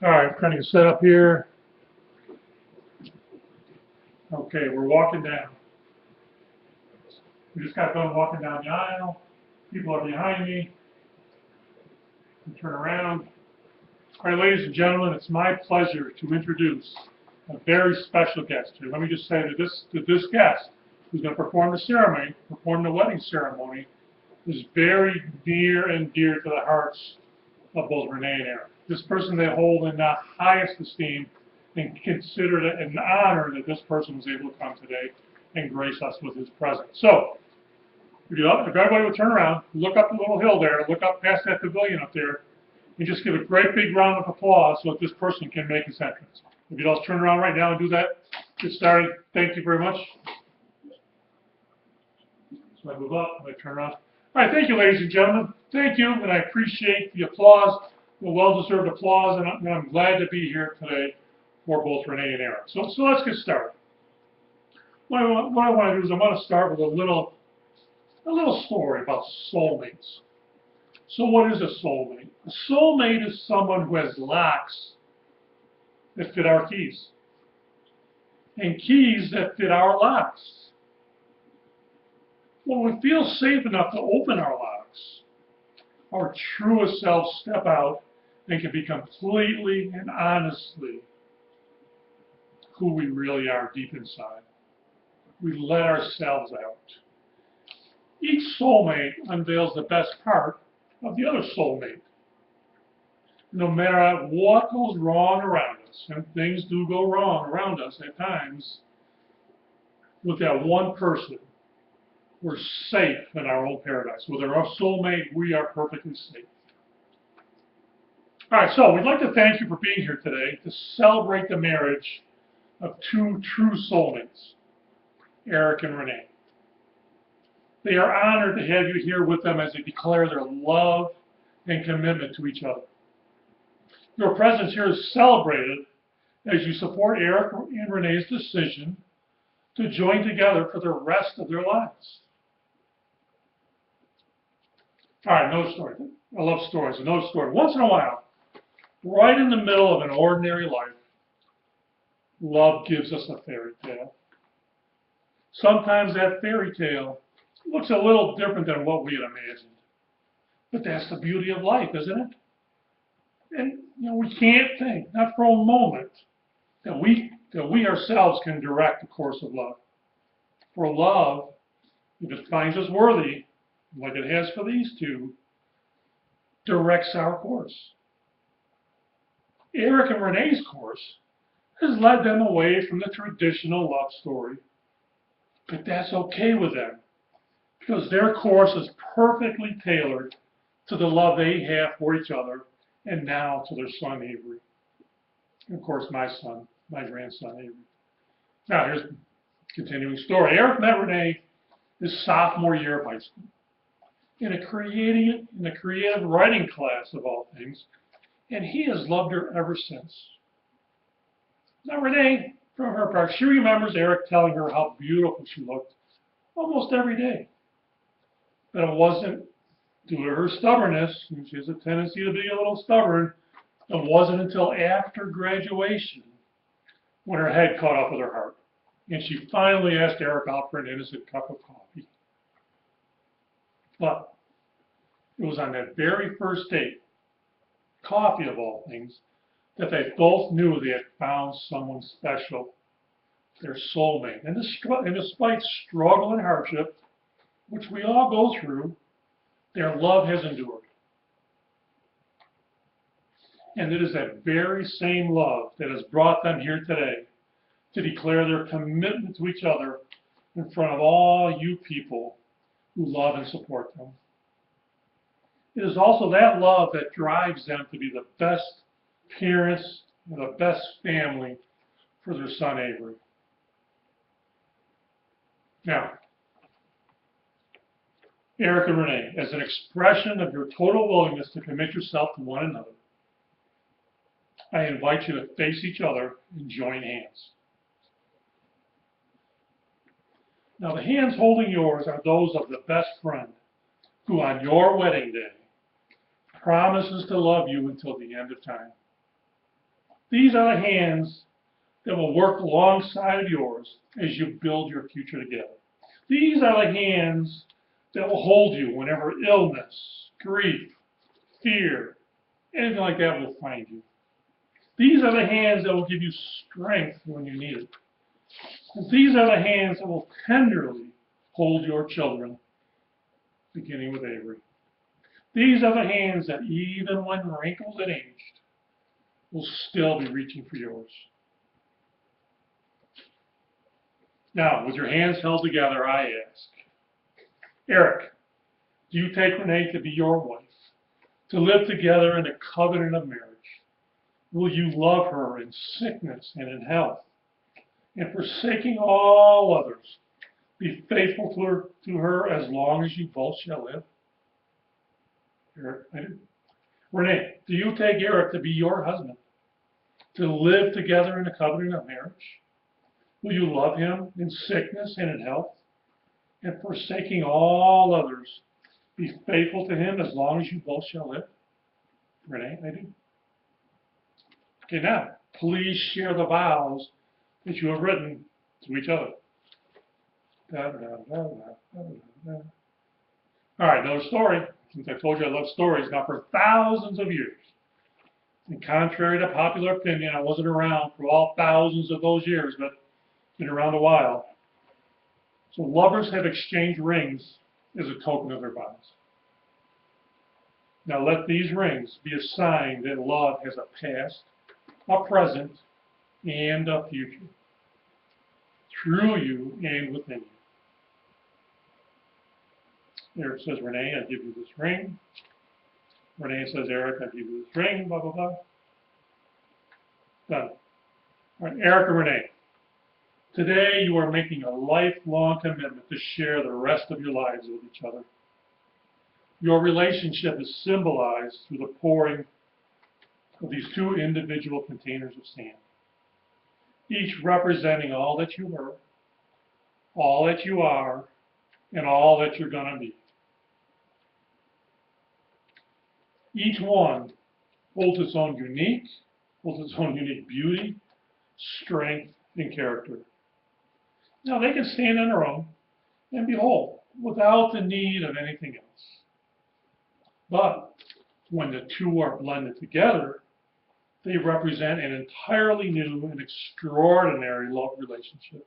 All right, I'm trying to set up here. Okay, we're walking down. We just got done walking down the aisle. People are behind me. Turn around. All right, ladies and gentlemen, it's my pleasure to introduce a very special guest here. Let me just say that this guest who's going to perform the wedding ceremony, is very near and dear to the hearts of both Renee and Eric. This person they hold in the highest esteem and consider it an honor that this person was able to come today and grace us with his presence. So, if everybody would turn around, look up the little hill there, look up past that pavilion up there, and just give a great big round of applause so that this person can make his entrance. If you'd all turn around right now and do that, get started. Thank you very much. So I move up, I turn around. All right, thank you, ladies and gentlemen. Thank you, and I appreciate the applause, the well-deserved applause, and I'm glad to be here today for both Renee and Eric. So let's get started. What I want to do is I want to start with a little story about soulmates. So what is a soulmate? A soulmate is someone who has locks that fit our keys, and keys that fit our locks. When we feel safe enough to open our locks, our truest selves step out and can be completely and honestly who we really are deep inside. We let ourselves out. Each soulmate unveils the best part of the other soulmate. No matter what goes wrong around us, and things do go wrong around us at times, with that one person, we're safe in our own paradise. With our soulmate, we are perfectly safe. All right, so we'd like to thank you for being here today to celebrate the marriage of two true soulmates, Eric and Renee. They are honored to have you here with them as they declare their love and commitment to each other. Your presence here is celebrated as you support Eric and Renee's decision to join together for the rest of their lives. All right, another story. I love stories. Another story. Once in a while, right in the middle of an ordinary life, love gives us a fairy tale. Sometimes that fairy tale looks a little different than what we had imagined. But that's the beauty of life, isn't it? And we can't think, not for a moment, that we ourselves can direct the course of love. For love, if it finds us worthy, like it has for these two, directs our course. Eric and Renee's course has led them away from the traditional love story. But that's okay with them, because their course is perfectly tailored to the love they have for each other, and now to their son, Avery. And of course, my grandson, Avery. Now, here's the continuing story. Eric met Renee his sophomore year of high school in a creative writing class, of all things, and he has loved her ever since. Now, Renee, from her part, she remembers Eric telling her how beautiful she looked almost every day. But it wasn't due to her stubbornness, and she has a tendency to be a little stubborn. It wasn't until after graduation when her head caught up with her heart, and she finally asked Eric out for an innocent cup of coffee. But it was on that very first date, coffee of all things, that they both knew they had found someone special, their soulmate. And despite struggle and hardship, which we all go through, their love has endured. And it is that very same love that has brought them here today to declare their commitment to each other in front of all you people who love and support them. It is also that love that drives them to be the best parents and the best family for their son, Avery. Now, Eric and Renee, as an expression of your total willingness to commit yourself to one another, I invite you to face each other and join hands. Now, the hands holding yours are those of the best friend who, on your wedding day, promises to love you until the end of time. These are the hands that will work alongside of yours as you build your future together. These are the hands that will hold you whenever illness, grief, fear, anything like that will find you. These are the hands that will give you strength when you need it. And these are the hands that will tenderly hold your children, beginning with Avery. These are the hands that, even when wrinkled and aged, will still be reaching for yours. Now, with your hands held together, I ask, Eric, do you take Renee to be your wife, to live together in a covenant of marriage? Will you love her in sickness and in health, and forsaking all others, be faithful to her as long as you both shall live? Eric, I do. Renee, do you take Eric to be your husband, to live together in a covenant of marriage? Will you love him in sickness and in health, and forsaking all others, be faithful to him as long as you both shall live? Renee, I do. Okay, now, please share the vows that you have written to each other. All right, another story. Since I told you I love stories, now for thousands of years, and contrary to popular opinion, I wasn't around for all thousands of those years, but been around a while. So lovers have exchanged rings as a token of their vows. Now let these rings be a sign that love has a past, a present, and a future, through you and within you. Eric says, Renee, I give you this ring. Renee says, Eric, I give you this ring, blah, blah, blah. Done. All right, Eric and Renee, today you are making a lifelong commitment to share the rest of your lives with each other. Your relationship is symbolized through the pouring of these two individual containers of sand, each representing all that you were, all that you are, and all that you're going to be. Each one holds its own unique beauty, strength, and character. Now they can stand on their own and be whole without the need of anything else. But when the two are blended together, they represent an entirely new and extraordinary love relationship.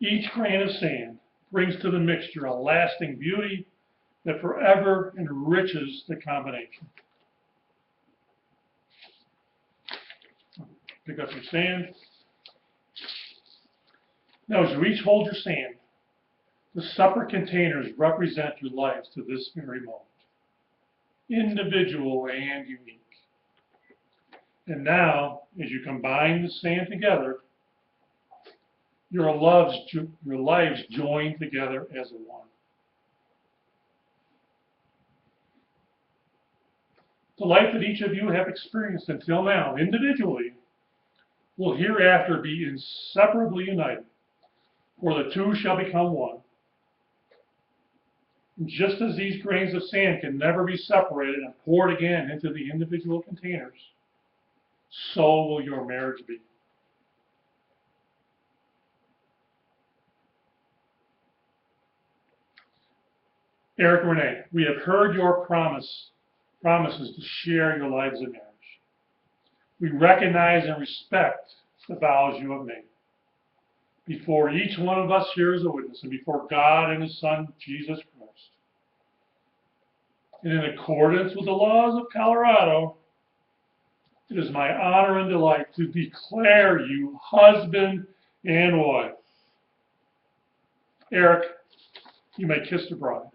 Each grain of sand brings to the mixture a lasting beauty that forever enriches the combination. Pick up your sand. Now, as you each hold your sand, the separate containers represent your lives to this very moment, individual and unique. And now, as you combine the sand together, your lives join together as one. The life that each of you have experienced until now, individually, will hereafter be inseparably united, for the two shall become one. And just as these grains of sand can never be separated and poured again into the individual containers, so will your marriage be. Eric and Renee, we have heard your promises to share your lives in marriage. We recognize and respect the vows you have made. Before each one of us here is a witness, and before God and His Son, Jesus Christ. And in accordance with the laws of Colorado, it is my honor and delight to declare you husband and wife. Eric, you may kiss the bride.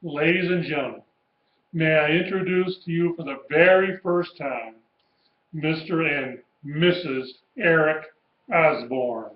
Ladies and gentlemen, may I introduce to you for the very first time, Mr. and Mrs. Eric Osborne.